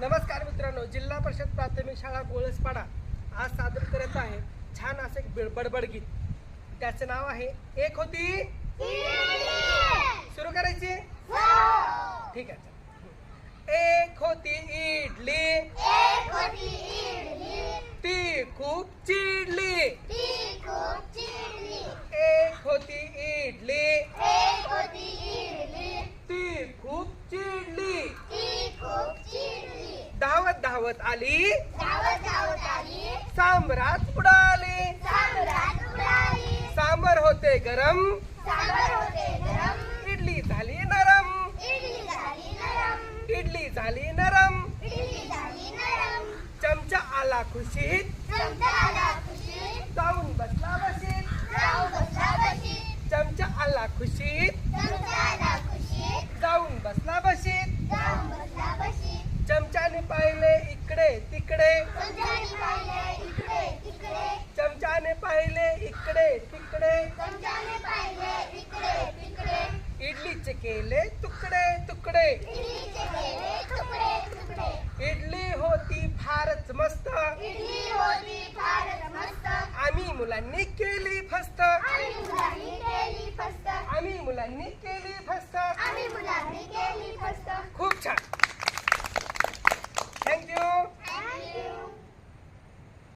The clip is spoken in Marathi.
नमस्कार मित्रांनो, जिल्हा परिषद प्राथमिक शाळा गोळसपाडा आज सादर करत आहे छान असे बडबड गीत. त्याचे नाव आहे एक होती. सुरू करायची? ठीक आहे. एक होती इडली, ती खूप चिडली. एक होती इडली, ती खूप चिडली. धावत धावत आली, सांबरात उडाली. सांबर होते गरम, इडली झाली नरम. इडली झाली नरम. चमचा आला खुशीत, जाऊन बसला बशीत. चमचा आला खुशीत, जाऊन बसला बशीत. चमच्याने पाहिले इकडे तिकडे, चमच्याने पाहिले इकडे तिकडे. इडलीचे केले तुकडे तुकडे. इडली होती फारच मस्त, आम्ही मुलांनी केली फस्त. आम्ही मुलांनी केली फस्त. खूप छान. थँक्यू.